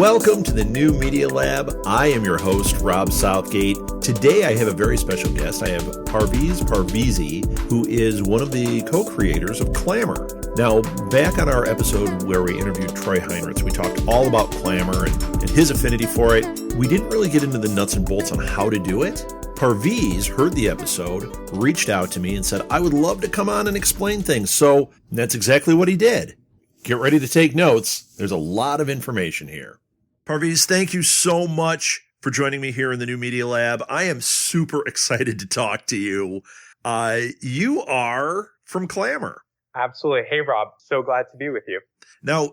Welcome to the New Media Lab. I am your host, Rob Southgate. Today I have a very special guest. I have Parviz Parvizi, who is one of the co-creators of Clammr. Now, back on our episode where we interviewed Troy Heinrichs, we talked all about Clammr and his affinity for it. We didn't really get into the nuts and bolts on how to do it. Parviz heard the episode, reached out to me and said, I would love to come on and explain things. So that's exactly what he did. Get ready to take notes. There's a lot of information here. Parviz, thank you so much for joining me here in the New Media Lab. I am super excited to talk to you. You are from Clammr. Absolutely. Hey, Rob. So glad to be with you. Now,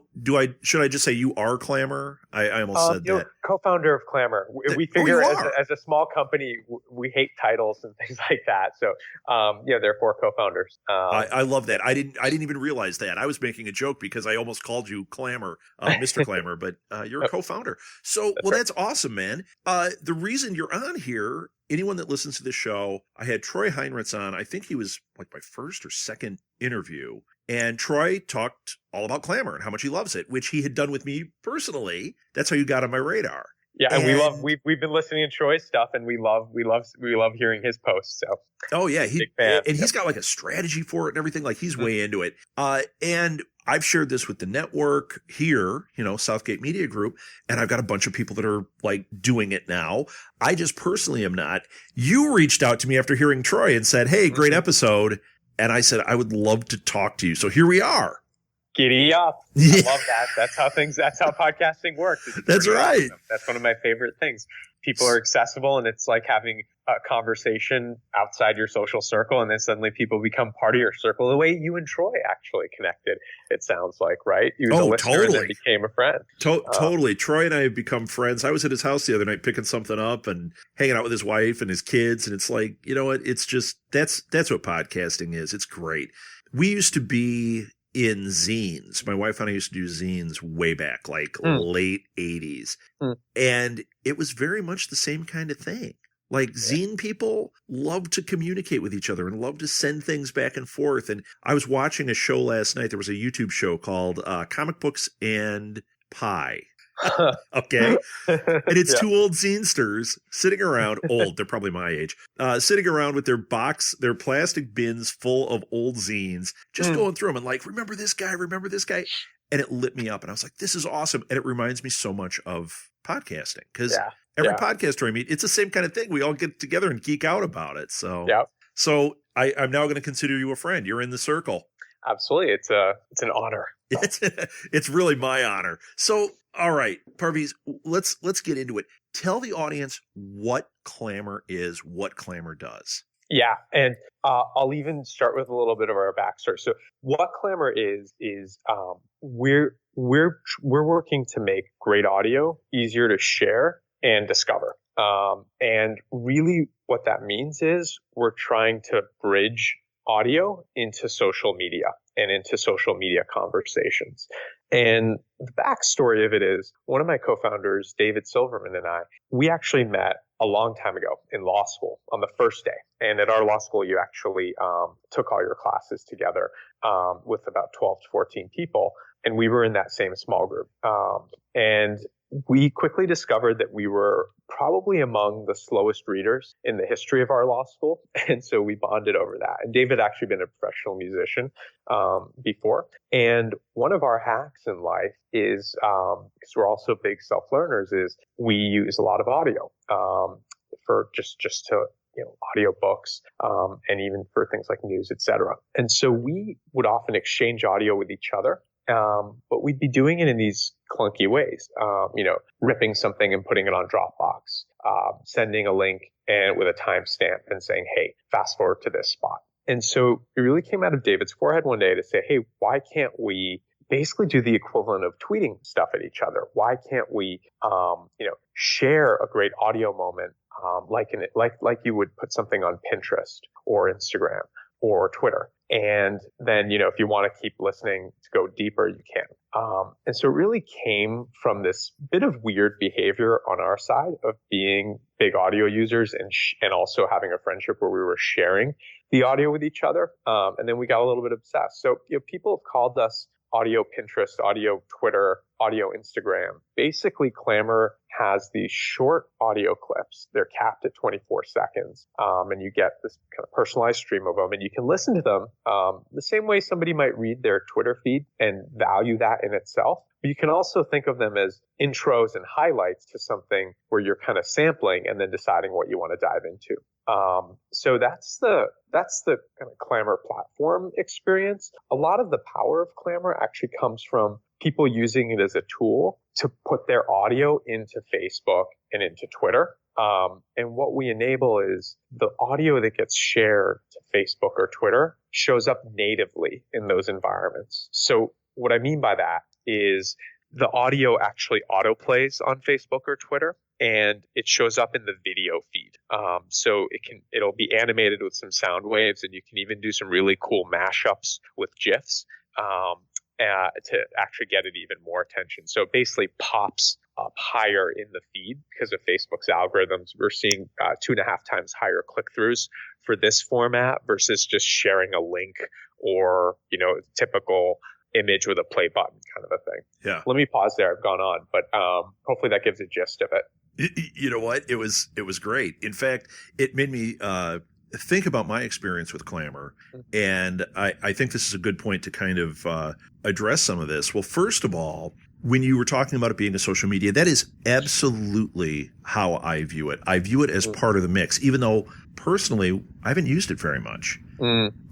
should I just say you are Clammr? I almost said that. Co-founder of Clammr. We figure as a small company, we hate titles and things like that. So, therefore co-founders. I love that. I didn't even realize that. I was making a joke because I almost called you Clammr, Mr. Clammr, but you're a co-founder. So, that's awesome, man. The reason you're on here, anyone that listens to the show, I had Troy Heinrichs on. I think he was like my first or second interview. And Troy talked all about Clammr and how much he loves it, which he had done with me personally. That's how you got on my radar. Yeah, and we've been listening to Troy's stuff, and we love hearing his posts. So, oh yeah, he's got like a strategy for it and everything. Like he's way into it. And I've shared this with the network here, Southgate Media Group, and I've got a bunch of people that are like doing it now. I just personally am not. You reached out to me after hearing Troy and said, "Hey, great episode." And I said, I would love to talk to you. So here we are. Giddy up. Yeah. I love that. That's how podcasting works. That's right. Awesome. That's one of my favorite things. People are accessible, and it's like having a conversation outside your social circle, and then suddenly people become part of your circle. The way you and Troy actually connected, it sounds like, right? You was a listener and then became a friend. Totally. Troy and I have become friends. I was at his house the other night picking something up and hanging out with his wife and his kids, and it's like, you know what? It's just that's what podcasting is. It's great. We used to be in zines. My wife and I used to do zines way back, like late 80s. And it was very much the same kind of thing. Like zine people love to communicate with each other and love to send things back and forth. And I was watching a show last night. There was a YouTube show called Comic Books and Pie. Okay. And it's two old zinesters sitting around, old, they're probably my age, sitting around with their plastic bins full of old zines, just going through them and like, remember this guy? And it lit me up. And I was like, this is awesome. And it reminds me so much of podcasting because every podcaster I meet, it's the same kind of thing. We all get together and geek out about it. So, I'm now going to consider you a friend. You're in the circle. Absolutely. It's an honor. It's really my honor. So, all right, Parviz, let's get into it. Tell the audience what Clammr is, what Clammr does. Yeah, and I'll even start with a little bit of our backstory. So, what Clammr is we're working to make great audio easier to share and discover. And really, what that means is we're trying to bridge audio into social media and into social media conversations. And the backstory of it is one of my co-founders, David Silverman, and I, we actually met a long time ago in law school on the first day. And at our law school, you actually took all your classes together with about 12 to 14 people. And we were in that same small group. And we quickly discovered that we were probably among the slowest readers in the history of our law school. And so we bonded over that. And David had actually been a professional musician before. And one of our hacks in life is, because we're also big self-learners, is we use a lot of audio for just to, audio books, and even for things like news, et cetera. And so we would often exchange audio with each other. But we'd be doing it in these clunky ways, ripping something and putting it on Dropbox, sending a link and with a timestamp and saying, hey, fast forward to this spot. And so it really came out of David's forehead one day to say, hey, why can't we basically do the equivalent of tweeting stuff at each other? Why can't we, share a great audio moment, like you would put something on Pinterest or Instagram or Twitter? And then, if you want to keep listening to go deeper, you can. And so it really came from this bit of weird behavior on our side of being big audio users and also having a friendship where we were sharing the audio with each other. And then we got a little bit obsessed. So, people have called us audio Pinterest, audio Twitter, audio Instagram. Basically, Clammr has these short audio clips. They're capped at 24 seconds, and you get this kind of personalized stream of them, and you can listen to them the same way somebody might read their Twitter feed and value that in itself. But you can also think of them as intros and highlights to something where you're kind of sampling and then deciding what you want to dive into. So that's the kind of Clammr platform experience. A lot of the power of Clammr actually comes from people using it as a tool to put their audio into Facebook and into Twitter. And what we enable is the audio that gets shared to Facebook or Twitter shows up natively in those environments. So what I mean by that is the audio actually autoplays on Facebook or Twitter, and it shows up in the video feed. So it'll be animated with some sound waves, and you can even do some really cool mashups with GIFs to actually get it even more attention. So it basically pops up higher in the feed because of Facebook's algorithms. We're seeing 2.5 times higher click-throughs for this format versus just sharing a link or, typical image with a play button kind of a thing. Yeah. Let me pause there. I've gone on, but hopefully that gives a gist of it. You know what? It was great. In fact, it made me think about my experience with Clammr, and I think this is a good point to kind of address some of this. Well, first of all, when you were talking about it being a social media, that is absolutely how I view it. I view it as part of the mix, even though personally I haven't used it very much.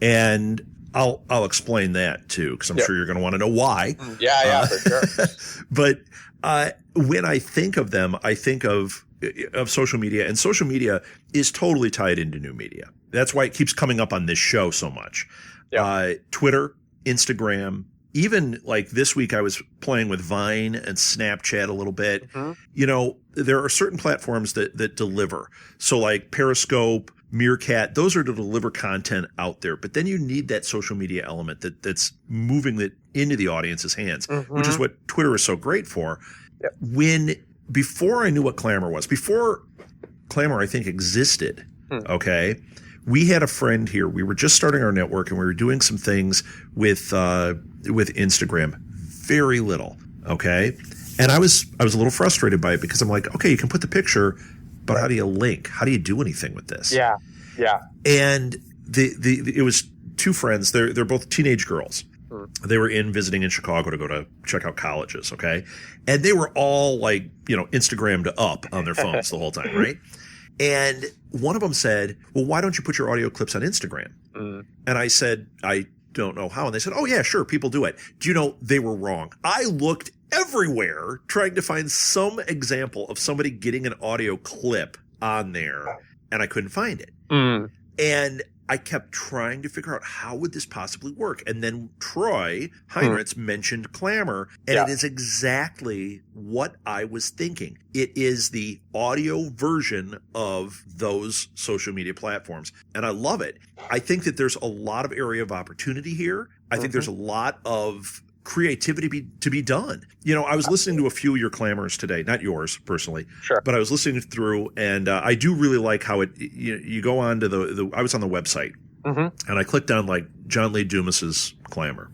And I'll explain that too, because I'm sure you're going to want to know why. Yeah, for sure. But when I think of them, I think of social media, and social media is totally tied into new media. That's why it keeps coming up on this show so much. Twitter, Instagram, even like this week I was playing with Vine and Snapchat a little bit. There are certain platforms that deliver. So like Periscope, Meerkat, those are to deliver content out there. But then you need that social media element that's moving it into the audience's hands, which is what Twitter is so great for. Before I knew what Clammr was, before Clammr I think existed, we had a friend here. We were just starting our network, and we were doing some things with Instagram, very little, and I was a little frustrated by it because I'm like, okay, you can put the picture, but how do you link? How do you do anything with this? Yeah. And it was two friends. They're both teenage girls. They were visiting in Chicago to go to check out colleges, and they were all like, Instagrammed up on their phones the whole time, right? And one of them said, well, why don't you put your audio clips on Instagram? And I said, I don't know how. And they said, oh yeah, sure, people do it. Do you know, they were wrong. I looked everywhere trying to find some example of somebody getting an audio clip on there, and I couldn't find it. And I kept trying to figure out how would this possibly work. And then Troy Heinrichs mentioned Clammr, and it is exactly what I was thinking. It is the audio version of those social media platforms, and I love it. I think that there's a lot of area of opportunity here. I think there's a lot of creativity to be done. I was listening to a few of your Clammrs today, not yours personally, but I was listening through, and I do really like how it, you go on to I was on the website, and I clicked on like John Lee Dumas's Clammr.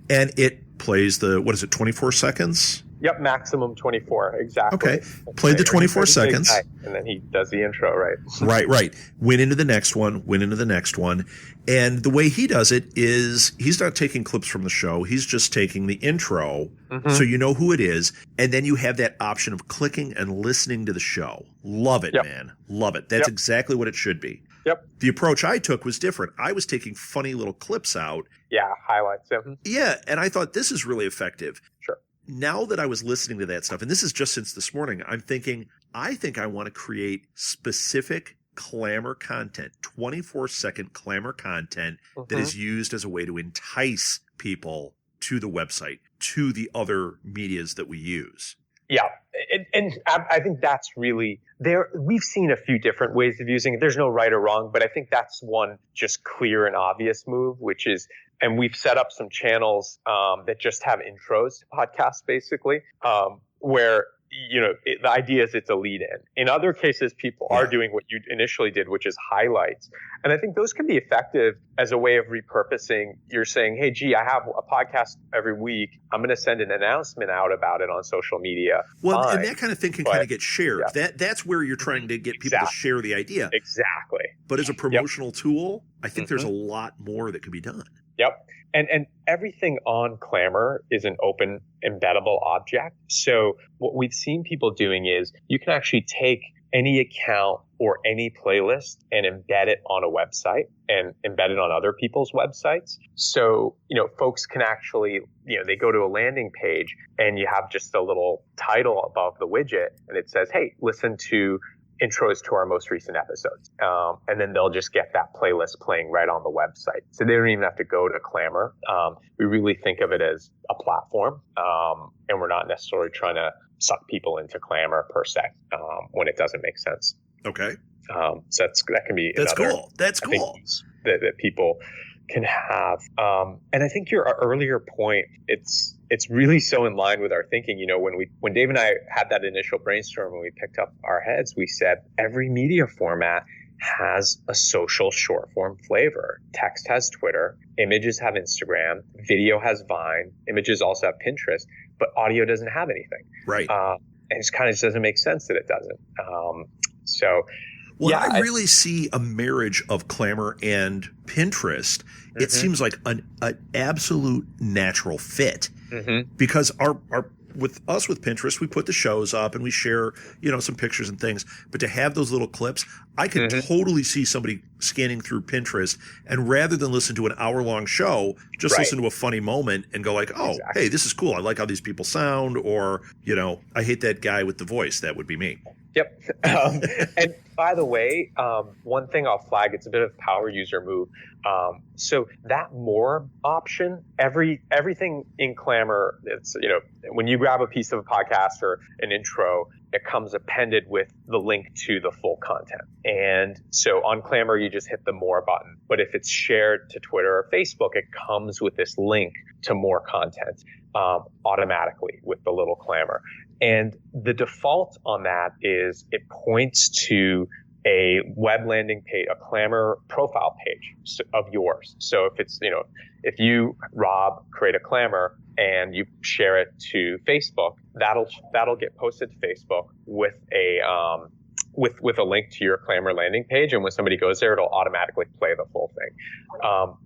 And it plays 24 seconds? Yep, maximum 24, exactly. Okay, played the 24 seconds. And then he does the intro, right? Right. Went into the next one. And the way he does it is he's not taking clips from the show. He's just taking the intro, so you know who it is. And then you have that option of clicking and listening to the show. Love it, man. Love it. That's exactly what it should be. The approach I took was different. I was taking funny little clips out. Yeah, highlights. Yeah, and I thought this is really effective. Sure. Now that I was listening to that stuff, and this is just since this morning, I'm thinking, I think I want to create specific Clammr content, 24-second Clammr content that is used as a way to entice people to the website, to the other medias that we use. Yeah. And I think that's really there. We've seen a few different ways of using it. There's no right or wrong, but I think that's one just clear and obvious move, which is, and we've set up some channels that just have intros to podcasts, basically, where the idea is it's a lead in. In other cases, people are doing what you initially did, which is highlights. And I think those can be effective as a way of repurposing. You're saying, hey, gee, I have a podcast every week. I'm going to send an announcement out about it on social media. Well, Fine. and that kind of thing can kind of get shared. Yeah. That's where you're trying to get people to share the idea. Exactly. But as a promotional tool, I think there's a lot more that can be done. Yep. And everything on Clammr is an open embeddable object. So what we've seen people doing is you can actually take any account or any playlist and embed it on a website and embed it on other people's websites. So, folks can actually, they go to a landing page and you have just a little title above the widget and it says, hey, listen to intros to our most recent episodes. And then they'll just get that playlist playing right on the website. So they don't even have to go to Clammr. We really think of it as a platform. And we're not necessarily trying to suck people into Clammr per se, when it doesn't make sense. Okay. So that can be That's cool. That's cool. That people can have. And I think your earlier point, it's really so in line with our thinking. When Dave and I had that initial brainstorm and we picked up our heads, we said every media format has a social short form flavor. Text has Twitter, images have Instagram, video has Vine, images also have Pinterest, but audio doesn't have anything. Right. And it kind of just doesn't make sense that it doesn't. I really see a marriage of Clammr and Pinterest. It seems like an absolute natural fit because with Pinterest, we put the shows up and we share, some pictures and things. But to have those little clips, I could totally see somebody scanning through Pinterest and rather than listen to an hour-long show, just listen to a funny moment and go like, oh, hey, this is cool. I like how these people sound. Or, I hate that guy with the voice. That would be me. Yep. And by the way, one thing I'll flag, it's a bit of a power user move. So that more option, everything in Clammr, it's, when you grab a piece of a podcast or an intro, it comes appended with the link to the full content. And so on Clammr, you just hit the more button. But if it's shared to Twitter or Facebook, it comes with this link to more content automatically with the little Clammr. And the default on that is it points to a web landing page, a Clammr profile page of yours. So if it's, if you, Rob, create a Clammr and you share it to Facebook, that'll get posted to Facebook with a with a link to your Clammr landing page. And when somebody goes there, it'll automatically play the full thing.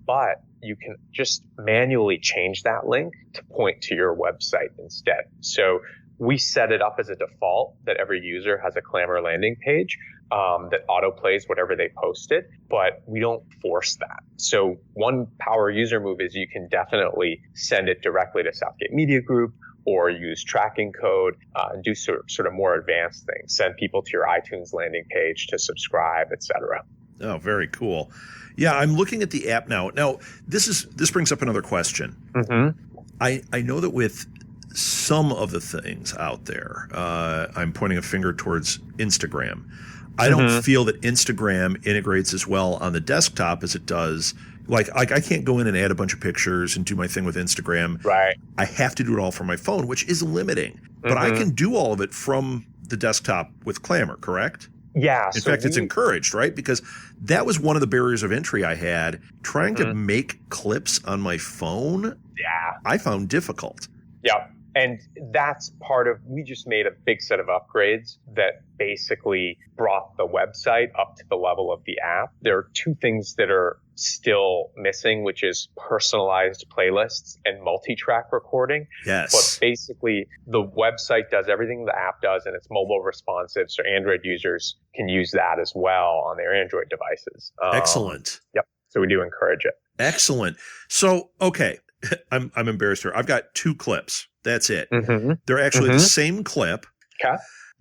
But you can just manually change that link to point to your website instead. So we set it up as a default that every user has a Clammr landing page that auto plays whatever they posted, but we don't force that. So one power user move is you can definitely send it directly to Southgate Media Group or use tracking code and do sort of more advanced things. Send people to your iTunes landing page to subscribe, etc. Oh, very cool. Yeah, I'm looking at the app now. Now, this brings up another question. I know that with some of the things out there, I'm pointing a finger towards Instagram. I don't feel that Instagram integrates as well on the desktop as it does. Like I can't go in and add a bunch of pictures and do my thing with Instagram. Right. I have to do it all from my phone, which is limiting. But I can do all of it from the desktop with Clammr, correct? Yeah. In fact, it's encouraged, right? Because that was one of the barriers of entry I had. Trying to make clips on my phone, I found difficult. Yeah. And that's part of, we just made a big set of upgrades that basically brought the website up to the level of the app. There are two things that are still missing, which is personalized playlists and multi-track recording. Yes. But basically the website does everything the app does and it's mobile responsive. So Android users can use that as well on their Android devices. Excellent. Yep. So we do encourage it. Excellent. So, okay. I'm embarrassed here. I've got two clips. That's it. They're actually the same clip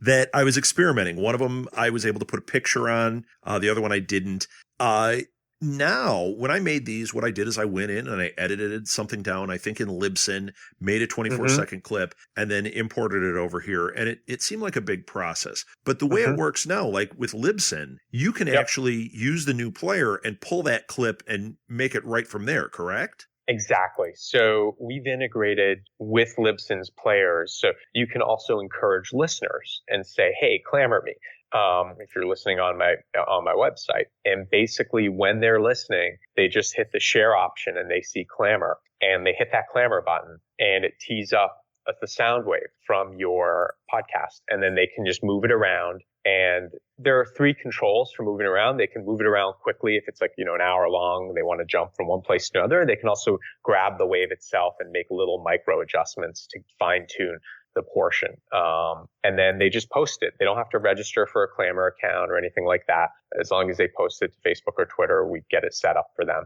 that I was experimenting. One of them I was able to put a picture on. The other one I didn't. Now, when I made these, what I did is I went in and I edited something down, I think in Libsyn, made a 24-second clip, and then imported it over here. And it seemed like a big process. But the way it works now, like with Libsyn, you can actually use the new player and pull that clip and make it right from there, correct? Exactly. So we've integrated with Libsyn's players. So you can also encourage listeners and say, hey, Clammr me. If you're listening on my website. And basically when they're listening, they just hit the share option and they see Clammr, and they hit that Clammr button and it tees up the sound wave from your podcast. And then they can just move it around. And there are 3 controls for moving around. They can move it around quickly if it's like, an hour long, they want to jump from one place to another. They can also grab the wave itself and make little micro adjustments to fine tune the portion. And then they just post it. They don't have to register for a Clammr account or anything like that. As long as they post it to Facebook or Twitter, we get it set up for them.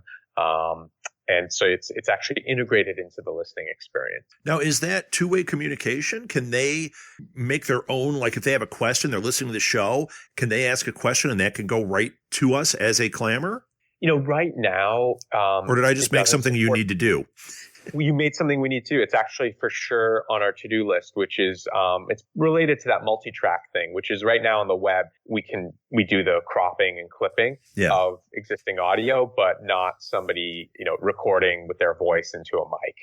And so it's actually integrated into the listening experience. Now, is that two-way communication? Can they make their own, like if they have a question, they're listening to the show, can they ask a question and that can go right to us as a Clammr? Right now. Or did I just make something you need to do? You made something we need to. It's actually for sure on our to-do list, which is it's related to that multi-track thing, which is right now on the web we do the cropping and clipping of existing audio, but not somebody recording with their voice into a mic.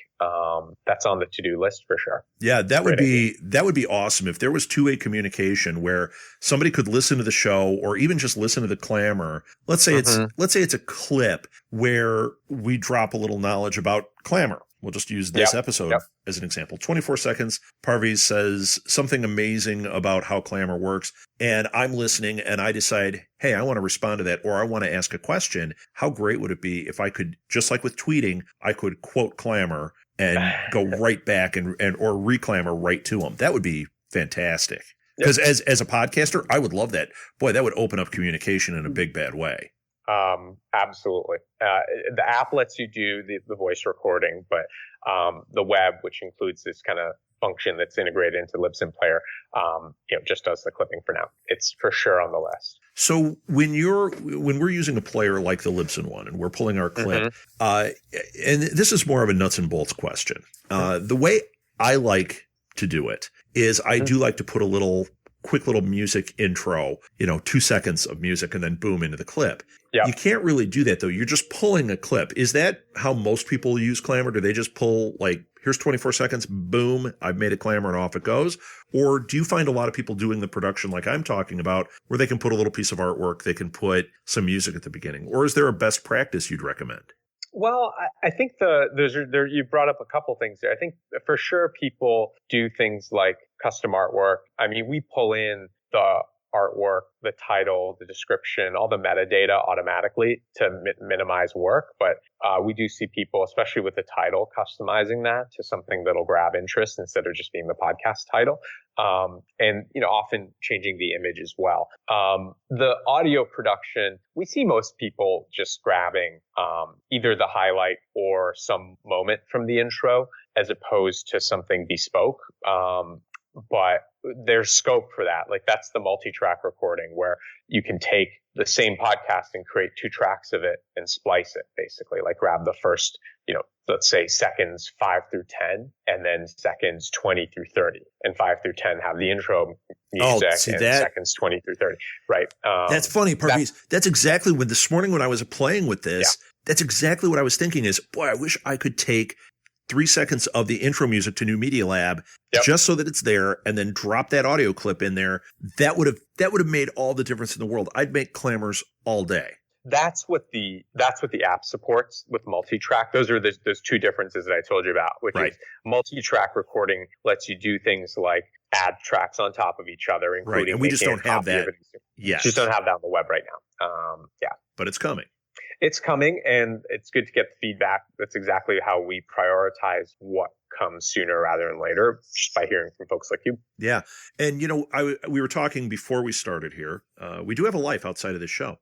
That's on the to-do list for sure. Yeah, that would be awesome if there was two-way communication where somebody could listen to the show or even just listen to the Clammr. Let's say it's a clip where we drop a little knowledge about Clammr. We'll just use this episode as an example. 24 seconds, Parviz says something amazing about how Clammr works, and I'm listening, and I decide, hey, I want to respond to that, or I want to ask a question. How great would it be if I could, just like with tweeting, I could quote Clammr and go right back and or re-Clammr right to them? That would be fantastic. Because as a podcaster, I would love that. Boy, that would open up communication in a big, bad way. Absolutely. The app lets you do the voice recording, but the web, which includes this kind of function that's integrated into Libsyn Player, just does the clipping for now. It's for sure on the list. So when we're using a player like the Libsyn one and we're pulling our clip, and this is more of a nuts and bolts question. The way I like to do it is I do like to put a quick little music intro, 2 seconds of music and then boom into the clip. Yeah. You can't really do that though. You're just pulling a clip. Is that how most people use Clammr? Do they just pull like, here's 24 seconds, boom, I've made a Clammr and off it goes? Or do you find a lot of people doing the production like I'm talking about where they can put a little piece of artwork, they can put some music at the beginning? Or is there a best practice you'd recommend? Well, I think you brought up a couple things there. I think for sure people do things like custom artwork. I mean, we pull in the artwork, the title, the description, all the metadata automatically to minimize work. But we do see people, especially with the title, customizing that to something that'll grab interest instead of just being the podcast title. And often changing the image as well. The audio production, we see most people just grabbing either the highlight or some moment from the intro as opposed to something bespoke. But there's scope for that. Like that's the multi-track recording where you can take the same podcast and create 2 tracks of it and splice it basically, like grab the first, let's say seconds 5 through 10 and then seconds 20 through 30 and 5 through 10 have the intro music seconds 20 through 30. Right. That's funny, Parviz. That's exactly this morning when I was playing with this, that's exactly what I was thinking is, boy, I wish I could take 3 seconds of the intro music to New Media Lab just so that it's there and then drop that audio clip in there. That would have made all the difference in the world. I'd make Clammrs all day. That's what the app supports with multi-track. Those are those 2 differences that I told you about, which is multi-track recording lets you do things like add tracks on top of each other, including and we just don't have that. Yes. Just don't have that on the web right now. But it's coming. It's coming, and it's good to get the feedback. That's exactly how we prioritize what comes sooner rather than later, just by hearing from folks like you. Yeah. And, we were talking before we started here. We do have a life outside of this show.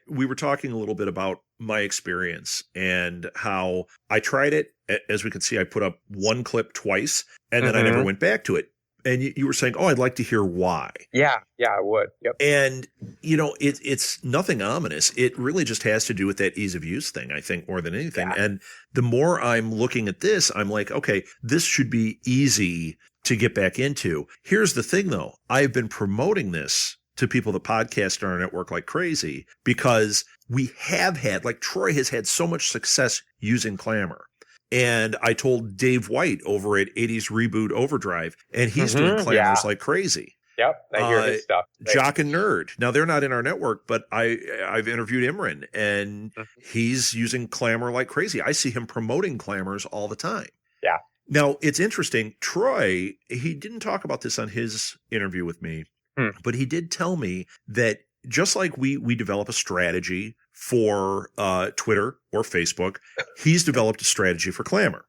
We were talking a little bit about my experience and how I tried it. As we can see, I put up 1 clip twice, and then I never went back to it. And you were saying, I'd like to hear why. Yeah, I would. Yep. And, it's nothing ominous. It really just has to do with that ease of use thing, I think, more than anything. Yeah. And the more I'm looking at this, I'm like, okay, this should be easy to get back into. Here's the thing, though. I've been promoting this to people that podcast on our network like crazy because we have had, like Troy has had so much success using Clammr. And I told Dave White over at 80s Reboot Overdrive, and he's doing Clammrs like crazy. Yep, I hear his stuff. Jock and Nerd. Now, they're not in our network, but I've interviewed Imran, and he's using Clammr like crazy. I see him promoting Clammrs all the time. Yeah. Now, it's interesting. Troy, he didn't talk about this on his interview with me, but he did tell me that just like we develop a strategy for Twitter or Facebook, he's developed a strategy for Clammr.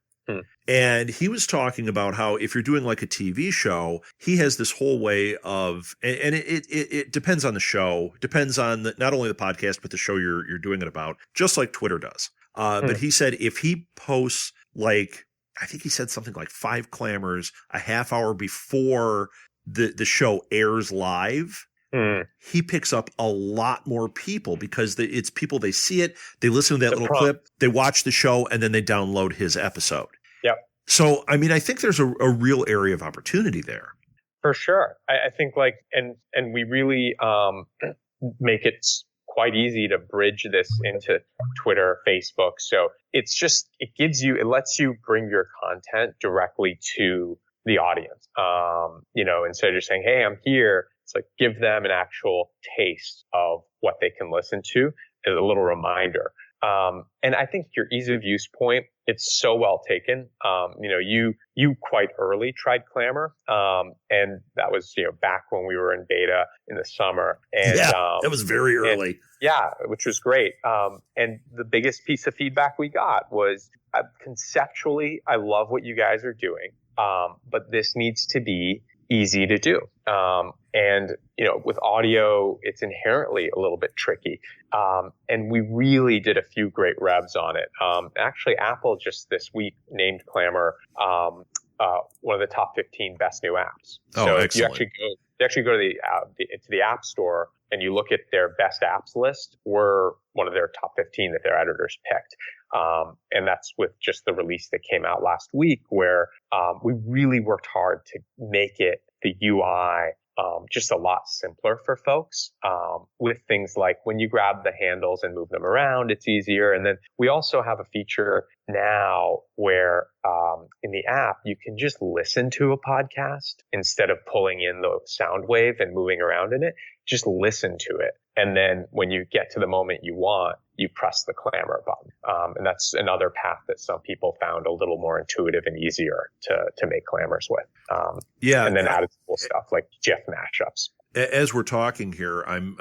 And he was talking about how if you're doing like a TV show, he has this whole way of, and it depends on the show, depends on not only the podcast, but the show you're doing it about, just like Twitter does. But he said if he posts like, I think he said something like 5 Clammrs a half hour before the show airs live, he picks up a lot more people because it's people, they see it, they listen to that little clip, they watch the show, and then they download his episode. Yep. So, I mean, I think there's a real area of opportunity there. For sure. I think and we really make it quite easy to bridge this into Twitter, Facebook. So it lets you bring your content directly to the audience. Instead of just saying, hey, I'm here, it's like give them an actual taste of what they can listen to as a little reminder. And I think your ease of use point, it's so well taken. You quite early tried Clammr, and that was, back when we were in beta in the summer. And that was very early. Which was great. And the biggest piece of feedback we got was conceptually, I love what you guys are doing, but this needs to be easy to do. With audio, it's inherently a little bit tricky. And we really did a few great revs on it. Actually, Apple just this week named Clammr one of the top 15 best new apps. So if you actually go to the App Store and you look at their best apps list, we're one of their top 15 that their editors picked. And that's with just the release that came out last week, where we really worked hard to make it the UI just a lot simpler for folks, with things like when you grab the handles and move them around, it's easier. And then we also have a feature now where in the app, you can just listen to a podcast instead of pulling in the sound wave and moving around in it. Just listen to it. And then when you get to the moment you want, you press the Clammr button. And that's another path that some people found a little more intuitive and easier to make Clammrs with. And then added cool stuff like GIF mashups. As we're talking here, I'm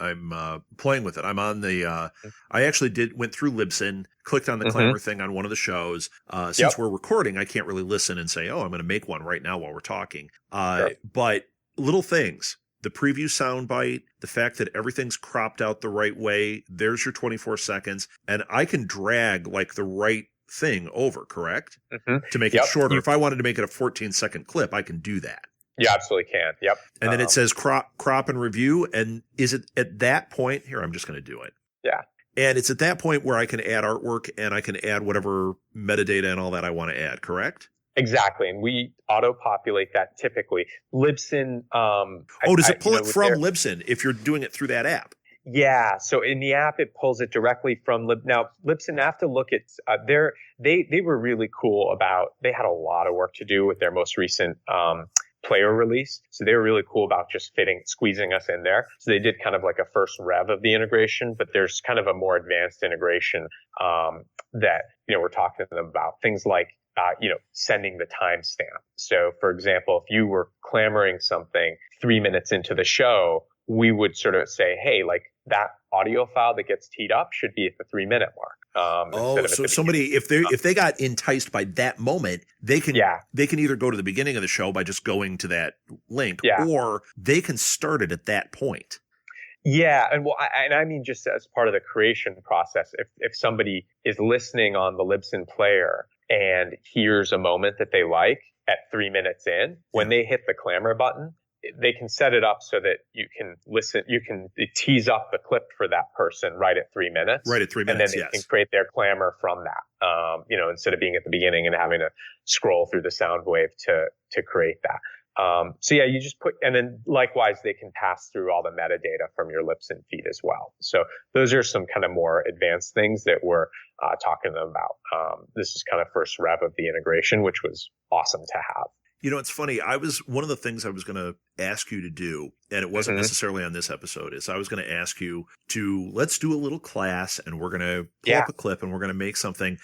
playing with it. I'm on the. I actually went through Libsyn, clicked on the Clammr thing on one of the shows. Since we're recording, I can't really listen and say, "Oh, I'm going to make one right now while we're talking." But little things. The preview soundbite, the fact that everything's cropped out the right way, there's your 24 seconds, and I can drag like the right thing over, correct? To make it shorter. If I wanted to make it a 14-second clip, I can do that. You absolutely can. Yep. And then it says crop and review. And is it at that point here? I'm just going to do it. Yeah. And it's at that point where I can add artwork and I can add whatever metadata and all that I want to add, correct? Exactly. And we auto-populate that typically. Libsyn. Does it pull it from Libsyn if you're doing it through that app? Yeah. So in the app, it pulls it directly from Now, Libsyn, I have to look at they were really cool they had a lot of work to do with their most recent player release. So they were really cool about just squeezing us in there. So they did kind of like a first rev of the integration, but there's kind of a more advanced integration that, we're talking to them about. Things like, sending the timestamp. So for example, if you were clamoring something 3 minutes into the show, we would sort of say, hey, like that audio file that gets teed up should be at the 3-minute mark. So somebody, if they got enticed by that moment, they can either go to the beginning of the show by just going to that link, or they can start it at that point. Yeah, and I mean just as part of the creation process, if somebody is listening on the Libsyn player and hears a moment that they like at 3 minutes in, when they hit the Clammr button, they can set it up so that you can listen, it tease up the clip for that person right at 3 minutes. Right at 3 minutes, and then they can create their Clammr from that, instead of being at the beginning and having to scroll through the sound wave to create that. So yeah, you just put, and then likewise, they can pass through all the metadata from your Libsyn feed as well. So those are some kind of more advanced things that we're talking to them about. This is kind of first rev of the integration, which was awesome to have. You know, it's funny. One of the things I was going to ask you to do, and it wasn't necessarily on this episode, is I was going to ask you to, let's do a little class and we're going to pull up a clip and we're going to make something.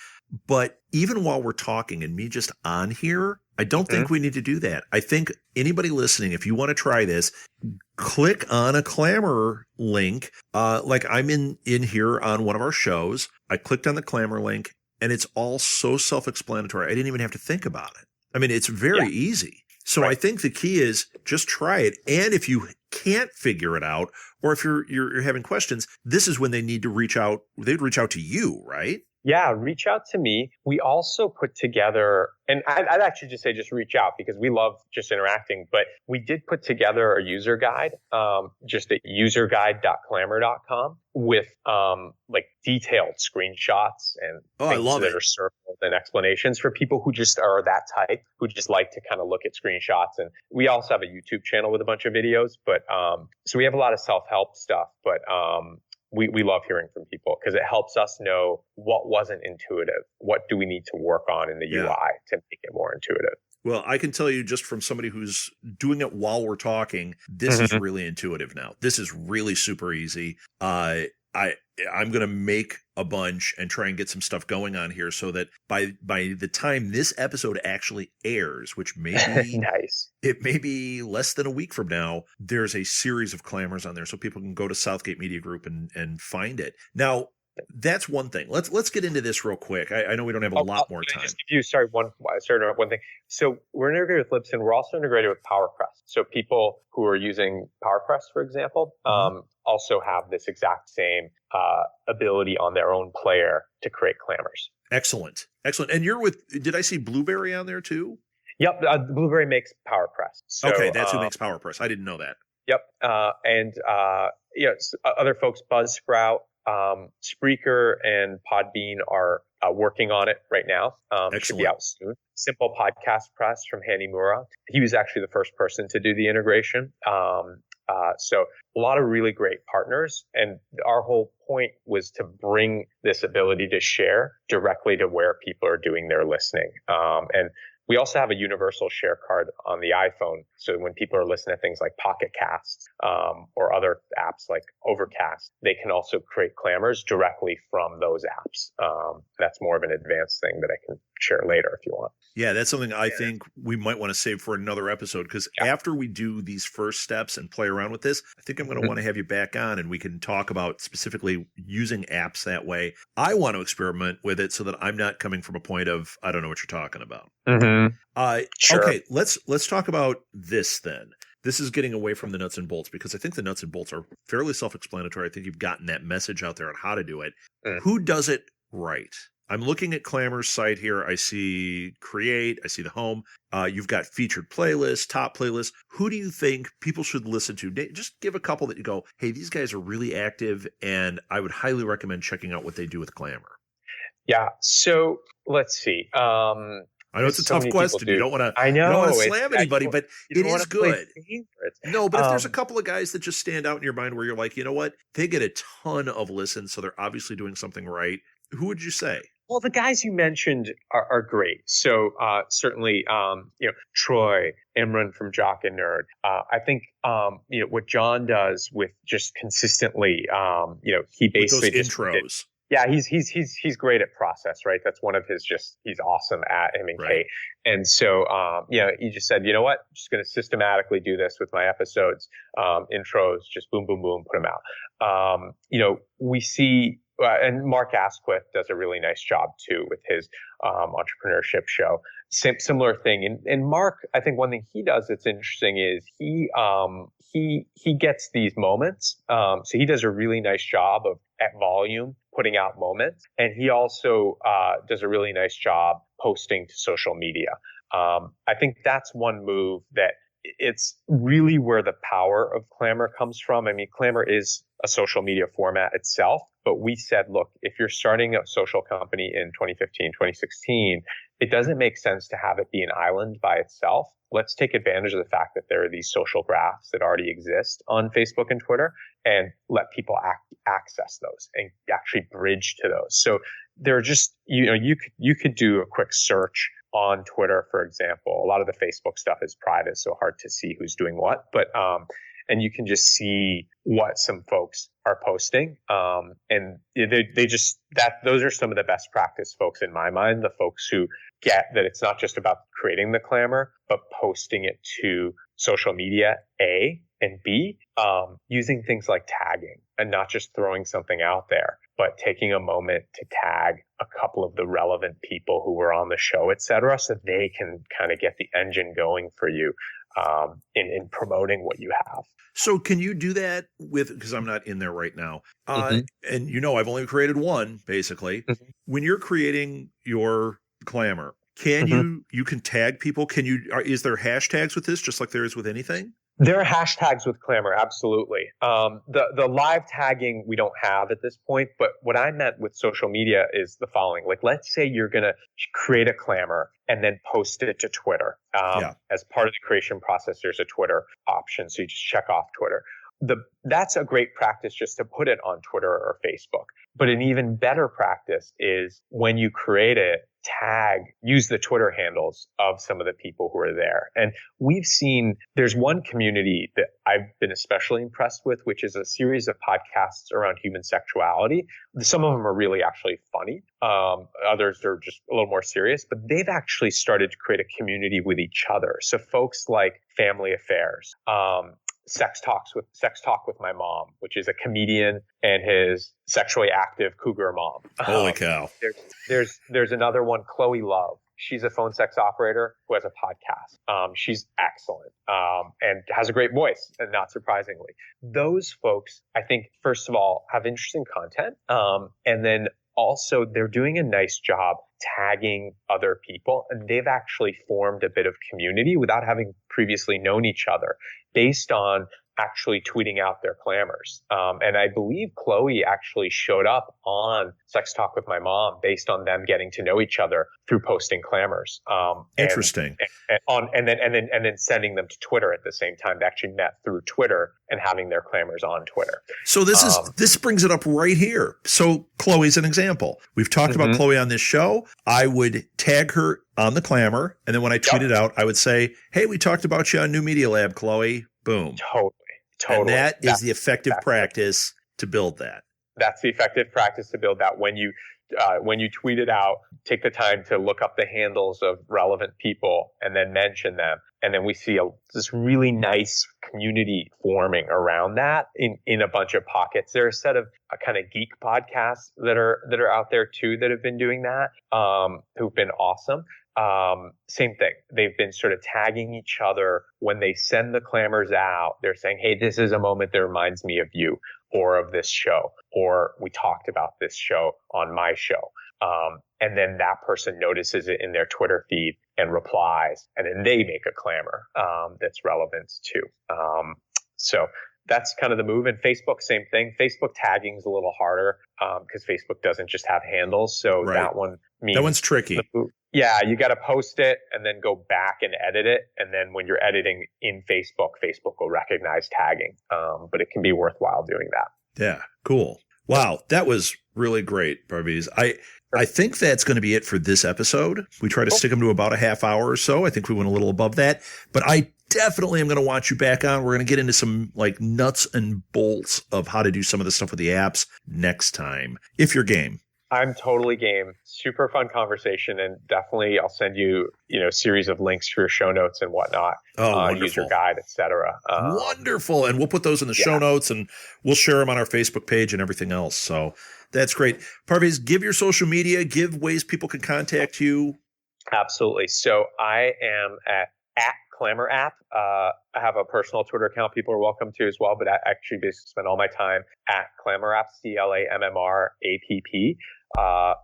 But even while we're talking and me just on here, I don't think we need to do that. I think anybody listening, if you want to try this, click on a Clammr link. Like I'm in here on one of our shows. I clicked on the Clammr link and it's all so self-explanatory. I didn't even have to think about it. I mean, it's very easy. So I think the key is just try it. And if you can't figure it out, or if you're having questions, this is when they need to reach out. They'd reach out to you, right? Yeah, reach out to me. We also put together, and I'd actually just say just reach out because we love just interacting, but we did put together a user guide, just at userguide.clammr.com with like detailed screenshots and things that are circled and explanations for people who just are that type, who just like to kind of look at screenshots. And we also have a YouTube channel with a bunch of videos, but so we have a lot of self-help stuff, but we love hearing from people because it helps us know what wasn't intuitive. What do we need to work on in the UI to make it more intuitive? Well, I can tell you just from somebody who's doing it while we're talking, this is really intuitive now. This is really super easy. I'm going to make a bunch and try and get some stuff going on here so that by the time this episode actually airs, which may be nice, it may be less than a week from now, there's a series of Clammrs on there so people can go to Southgate Media Group and find it. Now, that's one thing. Let's get into this real quick. I know we don't have a lot more time. Just give you one thing. So we're integrated with Libsyn. We're also integrated with PowerPress. So people who are using PowerPress, for example, also have this exact same ability on their own player to create Clammrs. Excellent. And you're with, did I see Blueberry on there too? Yep. Blueberry makes PowerPress. So, okay. That's who makes PowerPress. I didn't know that. Yep. And other folks, Buzzsprout, Spreaker and Podbean are working on it right now. It should be out soon. Simple Podcast Press from Hanimura. He was actually the first person to do the integration. So a lot of really great partners. And our whole point was to bring this ability to share directly to where people are doing their listening. And we also have a universal share card on the iPhone. So when people are listening to things like Pocket Casts or other apps like Overcast, they can also create Clammrs directly from those apps. That's more of an advanced thing that I can share later if you want. Yeah, that's something I think we might want to save for another episode because after we do these first steps and play around with this, I think I'm going to want to have you back on and we can talk about specifically using apps that way. I want to experiment with it so that I'm not coming from a point of, I don't know what you're talking about. Sure. Okay, let's talk about this then. This is getting away from the nuts and bolts because I think the nuts and bolts are fairly self-explanatory. I think you've gotten that message out there on how to do it. Who does it right? I'm looking at Clammr's site here. I see create. I see the home. You've got featured playlists, top playlists. Who do you think people should listen to? Just give a couple that you go, hey, these guys are really active, and I would highly recommend checking out what they do with Clammr. Yeah. So let's see. I know it's a tough question. You don't want to. I know. You don't want to slam anybody, but it is good. No, but if there's a couple of guys that just stand out in your mind where you're like, you know what, they get a ton of listens, so they're obviously doing something right. Who would you say? Well, the guys you mentioned are great. So certainly, Troy, Imran from Jock and Nerd. I think what John does with just consistently, he basically with those intros. Yeah, he's great at process, right? That's one of his he's awesome at him and Kate. And so, he just said, you know what? I'm just going to systematically do this with my episodes, intros, just boom, boom, boom, put them out. We see, and Mark Asquith does a really nice job too with his entrepreneurship show. Similar thing. And Mark, I think one thing he does that's interesting is he gets these moments. So he does a really nice job of at volume putting out moments. And he also does a really nice job posting to social media. I think that's one move that it's really where the power of Clammr comes from. I mean, Clammr is a social media format itself, but we said, look, if you're starting a social company in 2015, 2016, it doesn't make sense to have it be an island by itself. Let's take advantage of the fact that there are these social graphs that already exist on Facebook and Twitter and let people access those and actually bridge to those. So there are just, you could do a quick search on Twitter, for example. A lot of the Facebook stuff is private, so hard to see who's doing what, but, and you can just see what some folks are posting. And those are some of the best practice folks in my mind, the folks who get that it's not just about creating the Clammr, but posting it to social media, A, and B, using things like tagging and not just throwing something out there, but taking a moment to tag a couple of the relevant people who were on the show, et cetera, so they can kind of get the engine going for you in promoting what you have. So can you do that because I'm not in there right now. And I've only created one, basically. Mm-hmm. When you're creating your Clammr, you can tag people? Is there hashtags with this, just like there is with anything? There are hashtags with Clammr, absolutely. The live tagging we don't have at this point, but what I meant with social media is the following. Like, let's say you're going to create a Clammr and then post it to Twitter. As part of the creation process, there's a Twitter option, so you just check off Twitter. That's a great practice just to put it on Twitter or Facebook. But an even better practice is when you create it, use the Twitter handles of some of the people who are there. And we've seen there's one community that I've been especially impressed with, which is a series of podcasts around human sexuality. Some of them are really actually funny. Others are just a little more serious, but they've actually started to create a community with each other. So folks like Family Affairs, Sex Talk with My Mom, which is a comedian and his sexually active cougar mom. Holy cow. There's another one, Chloe Love. She's a phone sex operator who has a podcast. She's excellent and has a great voice, and not surprisingly. Those folks, I think, first of all, have interesting content. And then also they're doing a nice job tagging other people, and they've actually formed a bit of community without having previously known each other based on actually tweeting out their Clammrs. And I believe Chloe actually showed up on Sex Talk with My Mom based on them getting to know each other through posting Clammrs. Interesting. And then sending them to Twitter at the same time. They actually met through Twitter and having their Clammrs on Twitter. So this brings it up right here. So Chloe's an example. We've talked about Chloe on this show. I would tag her on the Clammr, and then when I tweet it out, I would say, "Hey, we talked about you on New Media Lab, Chloe." Boom. Totally. And that is the effective practice to build that. That's the effective practice to build that. When you tweet it out, take the time to look up the handles of relevant people and then mention them. And then we see this really nice community forming around that in a bunch of pockets. There are a set of kind of geek podcasts that are out there too that have been doing that, who've been awesome. Same thing. They've been sort of tagging each other when they send the Clammrs out. They're saying, "Hey, this is a moment that reminds me of you or of this show, or we talked about this show on my show." And then that person notices it in their Twitter feed and replies, and then they make a Clammr that's relevant too. So that's kind of the move. And Facebook, same thing. Facebook tagging is a little harder because Facebook doesn't just have handles. So that one means that one's tricky. Yeah, you got to post it and then go back and edit it. And then when you're editing in Facebook, Facebook will recognize tagging. But it can be worthwhile doing that. Yeah, cool. Wow, that was really great, Parviz. I think that's going to be it for this episode. We try to stick them to about a half hour or so. I think we went a little above that. But I definitely am going to want you back on. We're going to get into some like nuts and bolts of how to do some of the stuff with the apps next time, if you're game. I'm totally game. Super fun conversation, and definitely I'll send you, a series of links for your show notes and whatnot. User guide, etc. Wonderful. And we'll put those in the show notes, and we'll share them on our Facebook page and everything else. So that's great. Parviz, give your social media, give ways people can contact you. Absolutely. So I am at Clammr app. I have a personal Twitter account people are welcome to as well, but I actually basically spend all my time at Clammr app, CLAMMR APP.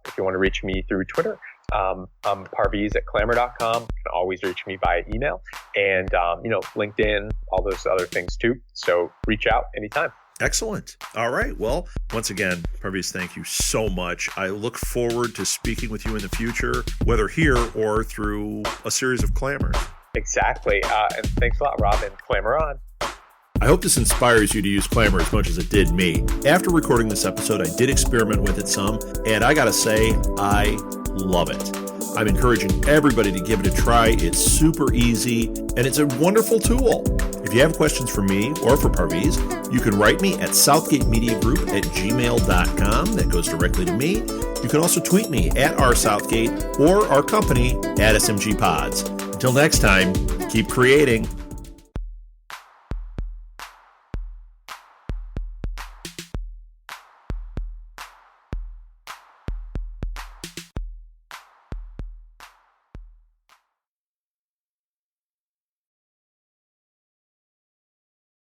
If you want to reach me through Twitter, I'm Parviz at Clammr.com. You can always reach me by email and, LinkedIn, all those other things too. So reach out anytime. Excellent. All right. Well, once again, Parviz, thank you so much. I look forward to speaking with you in the future, whether here or through a series of Clammrs. Exactly. And thanks a lot, Rob, and Clammr on. I hope this inspires you to use Clammr as much as it did me. After recording this episode, I did experiment with it some, and I gotta say, I love it. I'm encouraging everybody to give it a try. It's super easy, and it's a wonderful tool. If you have questions for me or for Parviz, you can write me at southgatemediagroup@gmail.com. That goes directly to me. You can also tweet me at @rsouthgate or our company at SMG Pods. Until next time, keep creating.